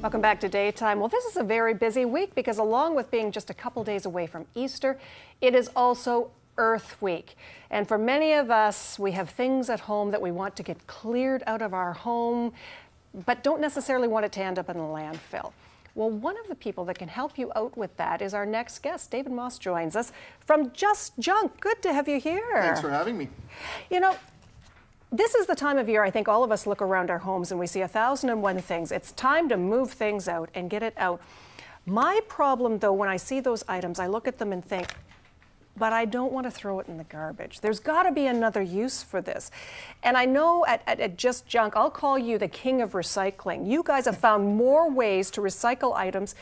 Welcome back to Daytime. Well, this is a very busy week because along with being just a couple days away from Easter, it is also Earth Week. And for many of us, we have things at home that we want to get cleared out of our home, but don't necessarily want it to end up in a landfill. Well, one of the people that can help you out with that is our next guest. David Moss joins us from Just Junk. Good to have you here. Thanks for having me. You know, this is the time of year I think all of us look around our homes and we see 1,001 things. It's time to move things out and get it out. My problem, though, when I see those items, I look at them and think, but I don't want to throw it in the garbage. There's got to be another use for this. And I know at Just Junk, I'll call you the king of recycling. You guys have found more ways to recycle items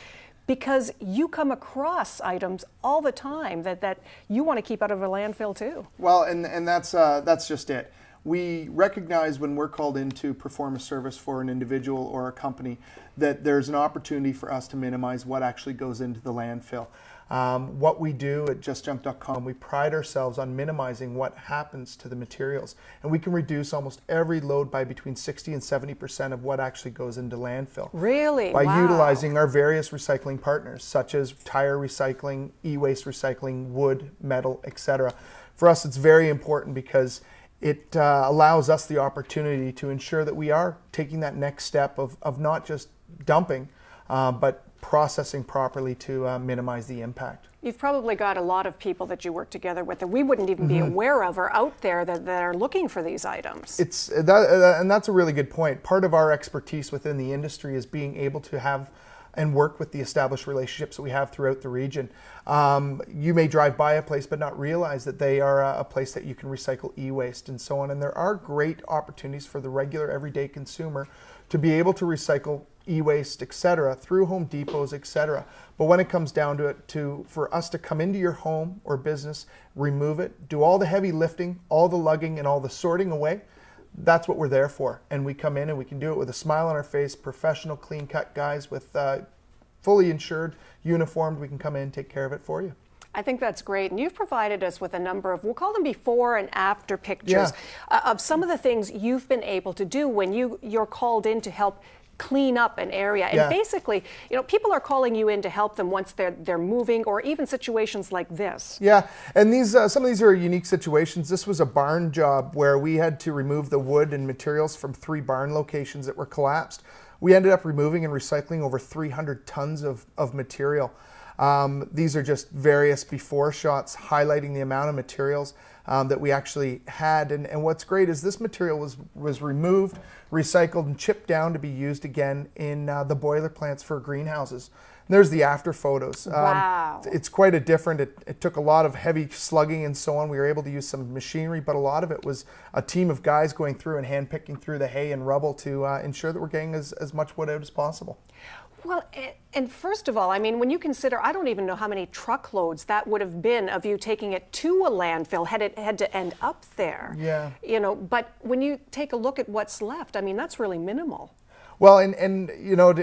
because you come across items all the time that you want to keep out of a landfill too. Well, and that's just it. We recognize when we're called in to perform a service for an individual or a company that there's an opportunity for us to minimize what actually goes into the landfill. What we do at JustJunk.com, we pride ourselves on minimizing what happens to the materials. And we can reduce almost every load by between 60 and 70% of what actually goes into landfill. Really? By wow. utilizing our various recycling partners, such as tire recycling, e-waste recycling, wood, metal, etc. For us, it's very important because it allows us the opportunity to ensure that we are taking that next step of not just dumping, but processing properly to minimize the impact. You've probably got a lot of people that you work together with that we wouldn't even be aware of or out there that are looking for these items. It's that, and that's a really good point. Part of our expertise within the industry is being able to have and work with the established relationships that we have throughout the region. You may drive by a place but not realize that they are a place that you can recycle e-waste and so on. And there are great opportunities for the regular everyday consumer to be able to recycle e-waste, etc., through Home Depots, etc. But when it comes down to it, for us to come into your home or business, remove it, do all the heavy lifting, all the lugging and all the sorting away, that's what we're there for. And we come in and we can do it with a smile on our face, professional, clean-cut guys with fully insured, uniformed. We can come in and take care of it for you. I think that's great. And you've provided us with a number of, we'll call them before and after pictures of some of the things you've been able to do when you're called in to help clean up an area. And basically, you know, people are calling you in to help them once they're moving, or even situations like this. Yeah, and these some of these are unique situations. This was a barn job where we had to remove the wood and materials from 3 barn locations that were collapsed. We ended up removing and recycling over 300 tons of material. These are just various before shots highlighting the amount of materials that we actually had. And what's great is this material was removed, recycled, and chipped down to be used again in the boiler plants for greenhouses. And there's the after photos. Wow. It's quite a different, it took a lot of heavy slugging and so on. We were able to use some machinery, but a lot of it was a team of guys going through and hand picking through the hay and rubble to ensure that we're getting as much wood out as possible. Well, and first of all, I mean, when you consider, I don't even know how many truckloads that would have been of you taking it to a landfill had it had to end up there. Yeah. You know, but when you take a look at what's left, I mean, that's really minimal. Well, and you know,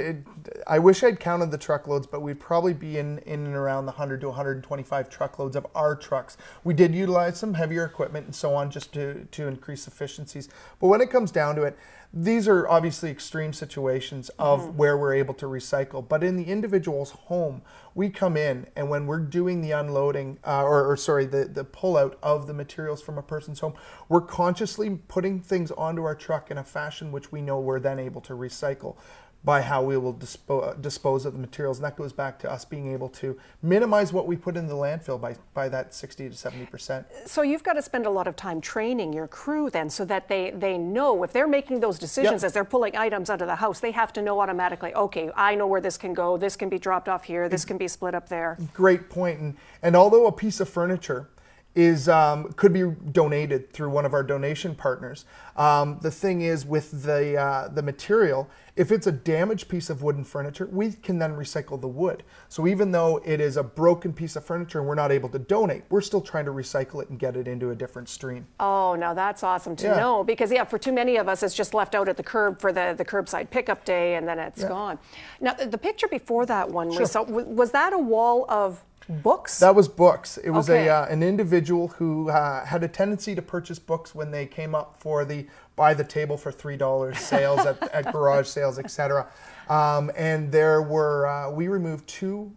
I wish I'd counted the truckloads, but we'd probably be in and around the 100 to 125 truckloads of our trucks. We did utilize some heavier equipment and so on just to increase efficiencies. But when it comes down to it, these are obviously extreme situations of where we're able to recycle. But in the individual's home, we come in and when we're doing the unloading, the pull out of the materials from a person's home, we're consciously putting things onto our truck in a fashion which we know we're then able to recycle by how we will dispose of the materials. And that goes back to us being able to minimize what we put in the landfill by that 60 to 70%. So you've got to spend a lot of time training your crew then so that they know if they're making those decisions as they're pulling items out of the house, they have to know automatically, okay, I know where this can go, this can be dropped off here, this can be split up there. Great point. And although a piece of furniture could be donated through one of our donation partners. The thing is with the material, if it's a damaged piece of wooden furniture, we can then recycle the wood. So even though it is a broken piece of furniture and we're not able to donate, we're still trying to recycle it and get it into a different stream. Oh, now that's awesome to know because for too many of us, it's just left out at the curb for the curbside pickup day and then it's gone. Now the picture before that one, we saw, was that a wall of Books? That was books. It was Okay. an individual who had a tendency to purchase books when they came up for the buy the table for $3 sales at garage sales, etc. And there were, we removed 2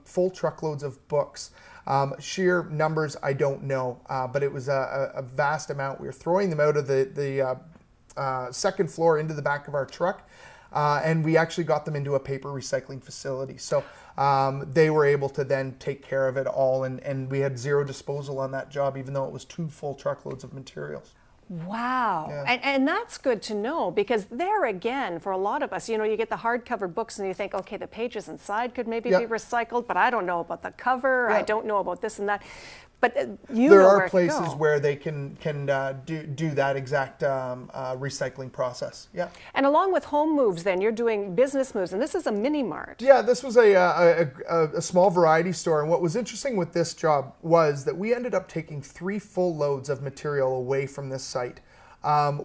full truckloads of books. Sheer numbers, I don't know, but it was a vast amount. We were throwing them out of the second floor into the back of our truck. And we actually got them into a paper recycling facility. So they were able to then take care of it all, and we had 0 disposal on that job, even though it was 2 full truckloads of materials. Wow. Yeah. And that's good to know, because there again, for a lot of us, you know, you get the hardcover books and you think, okay, the pages inside could maybe be recycled, but I don't know about the cover. I don't know about this and that. But you there know are where places to go. where they can do that exact recycling process. Yeah. And along with home moves, then you're doing business moves, and this is a mini mart. Yeah, this was a small variety store, and what was interesting with this job was that we ended up taking 3 full loads of material away from this site,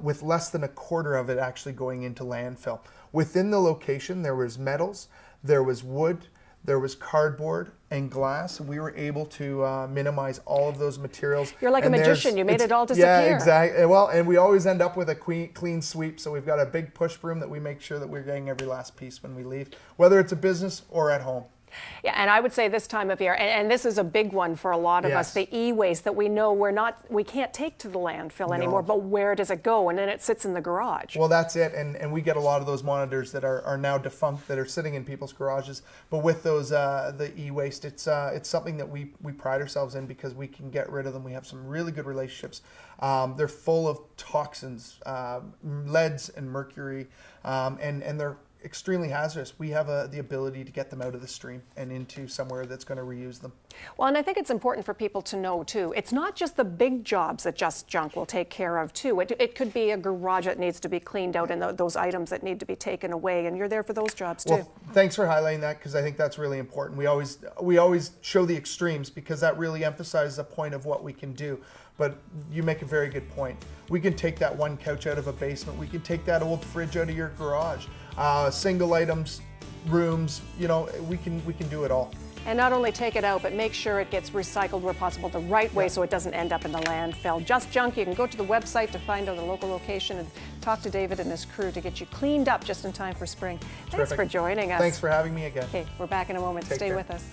with less than a quarter of it actually going into landfill. Within the location, there was metals, there was wood, there was cardboard and glass. We were able to minimize all of those materials. You're like a magician. You made it all disappear. Yeah, exactly. Well, and we always end up with a clean sweep. So we've got a big push broom that we make sure that we're getting every last piece when we leave, whether it's a business or at home. Yeah, and I would say this time of year, and this is a big one for a lot of us, the e-waste that we know we can't take to the landfill anymore, but where does it go? And then it sits in the garage. Well, that's it, and we get a lot of those monitors that are now defunct that are sitting in people's garages. But with those the e-waste, it's something that we pride ourselves in, because we can get rid of them. We have some really good relationships. They're full of toxins, leads and mercury, and they're extremely hazardous. We have the ability to get them out of the stream and into somewhere that's going to reuse them. Well, and I think it's important for people to know too, it's not just the big jobs that Just Junk will take care of too. It could be a garage that needs to be cleaned out and those items that need to be taken away, and you're there for those jobs too. Well, thanks for highlighting that, because I think that's really important. We always show the extremes, because that really emphasizes a point of what we can do. But you make a very good point. We can take that one couch out of a basement. We can take that old fridge out of your garage. Single items, rooms, you know, we can do it all. And not only take it out, but make sure it gets recycled where possible the right way, so it doesn't end up in the landfill. Just Junk, you can go to the website to find out a local location and talk to David and his crew to get you cleaned up just in time for spring. Thanks for joining us. Thanks for having me again. Okay, we're back in a moment. Take Stay care. with us.